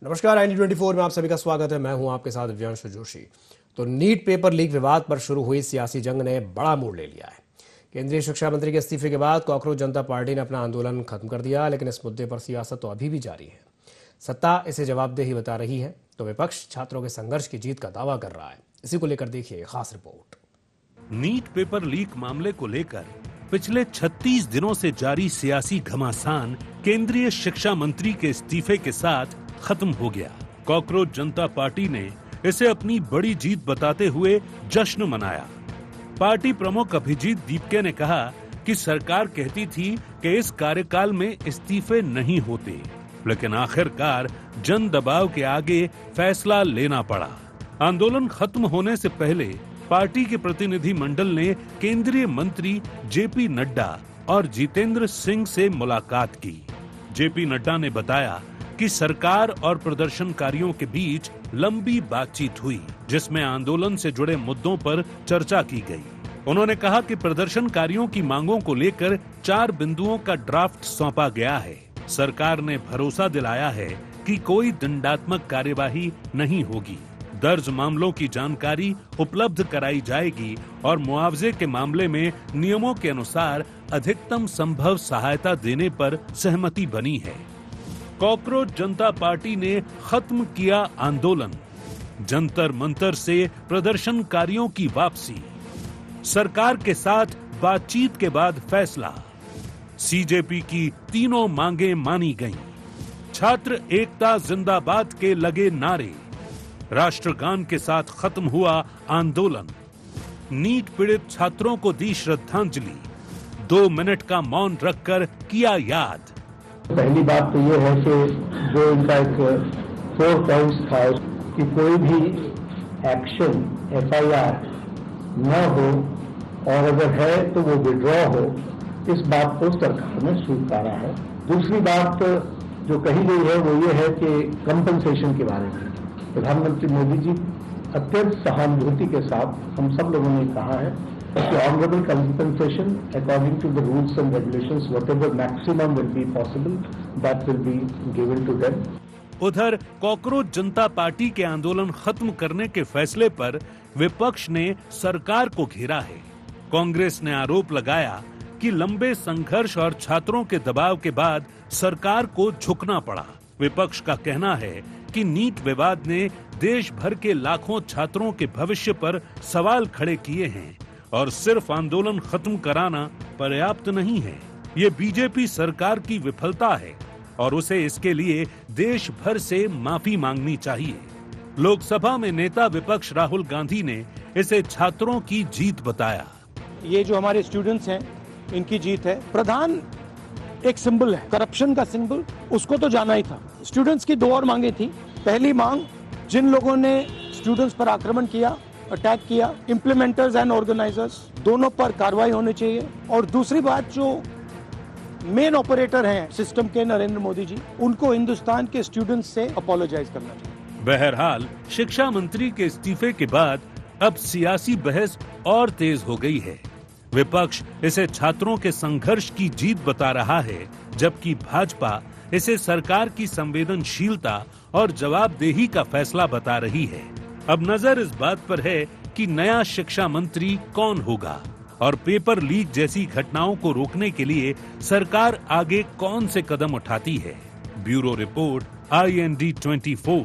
नमस्कार, IND24 में आप सभी का स्वागत है। मैं हूं आपके साथ दिव्यांशु जोशी। तो नीट पेपर लीक विवाद पर शुरू हुई सियासी जंग ने बड़ा मोड़ ले लिया है। केंद्रीय शिक्षा मंत्री के इस्तीफे के बाद कॉकरोच जनता पार्टी ने अपना आंदोलन खत्म कर दिया, लेकिन इस मुद्दे पर सियासत तो अभी भी जारी है। सत्ता इसे जवाबदेही बता रही है तो विपक्ष छात्रों के संघर्ष की जीत का दावा कर रहा है। इसी को लेकर देखिए खास रिपोर्ट। नीट पेपर लीक मामले को लेकर पिछले 36 दिनों से जारी सियासी घमासान केंद्रीय शिक्षा मंत्री के इस्तीफे के साथ खत्म हो गया। कॉकरोच जनता पार्टी ने इसे अपनी बड़ी जीत बताते हुए जश्न मनाया। पार्टी प्रमुख अभिजीत दीपके ने कहा कि सरकार कहती थी कि इस कार्यकाल में इस्तीफे नहीं होते, लेकिन आखिरकार जन दबाव के आगे फैसला लेना पड़ा। आंदोलन खत्म होने से पहले पार्टी के प्रतिनिधि मंडल ने केंद्रीय मंत्री जेपी नड्डा और जितेंद्र सिंह से मुलाकात की। जेपी नड्डा ने बताया कि सरकार और प्रदर्शनकारियों के बीच लंबी बातचीत हुई, जिसमें आंदोलन से जुड़े मुद्दों पर चर्चा की गई। उन्होंने कहा कि प्रदर्शनकारियों की मांगों को लेकर 4 बिंदुओं का ड्राफ्ट सौंपा गया है। सरकार ने भरोसा दिलाया है कि कोई दंडात्मक कार्यवाही नहीं होगी। दर्ज मामलों की जानकारी उपलब्ध कराई जाएगी और मुआवजे के मामले में नियमों के अनुसार अधिकतम संभव सहायता देने पर सहमति बनी है। कॉकरोच जनता पार्टी ने खत्म किया आंदोलन। जंतर मंतर से प्रदर्शनकारियों की वापसी। सरकार के साथ बातचीत के बाद फैसला। सीजेपी की तीनों मांगें मानी गईं। छात्र एकता जिंदाबाद के लगे नारे। राष्ट्रगान के साथ खत्म हुआ आंदोलन। नीट पीड़ित छात्रों को दी श्रद्धांजलि। 2 मिनट का मौन रखकर किया याद। पहली बात तो ये है कि जो इनका एक 4 पॉइंट्स था कि कोई भी एक्शन FIR न हो और अगर है तो वो विड्रॉ हो, इस बात को सरकार ने स्वीकारा है। दूसरी बात जो कही गई है वो ये है कि कंपनसेशन के बारे में प्रधानमंत्री मोदी जी अत्यंत सहानुभूति के साथ हम सब लोगों ने कहा है कि honourable compensation according to the rules and regulations whatever maximum will be possible that will be given to them. उधर कॉकरोच जनता पार्टी के आंदोलन खत्म करने के फैसले पर विपक्ष ने सरकार को घेरा है। कांग्रेस ने आरोप लगाया कि लंबे संघर्ष और छात्रों के दबाव के बाद सरकार को झुकना पड़ा। विपक्ष का कहना है कि नीट विवाद ने देश भर के लाखों छात्रों के भविष्य पर सवाल खड़े किए हैं और सिर्फ आंदोलन खत्म कराना पर्याप्त नहीं है। ये बीजेपी सरकार की विफलता है और उसे इसके लिए देश भर से माफी मांगनी चाहिए। लोकसभा में नेता विपक्ष राहुल गांधी ने इसे छात्रों की जीत बताया। ये जो हमारे स्टूडेंट्स हैं, इनकी जीत है। प्रधान एक सिंबल है, करप्शन का सिंबल, उसको तो जाना ही था। स्टूडेंट्स की 2 और मांगे थी। पहली मांग, जिन लोगों ने स्टूडेंट्स पर आक्रमण किया, अटैक किया, इम्प्लीमेंटर्स एंड ऑर्गेनाइजर्स, दोनों पर कार्रवाई होनी चाहिए। और दूसरी बात, जो मेन ऑपरेटर हैं सिस्टम के, नरेंद्र मोदी जी, उनको हिंदुस्तान के स्टूडेंट्स से अपोलोजाइज करना चाहिए। बहरहाल शिक्षा मंत्री के इस्तीफे के बाद अब सियासी बहस और तेज हो गई है। विपक्ष इसे छात्रों के संघर्ष की जीत बता रहा है, जबकि भाजपा इसे सरकार की संवेदनशीलता और जवाबदेही का फैसला बता रही है। अब नजर इस बात पर है कि नया शिक्षा मंत्री कौन होगा और पेपर लीक जैसी घटनाओं को रोकने के लिए सरकार आगे कौन से कदम उठाती है। Bureau report, IND24।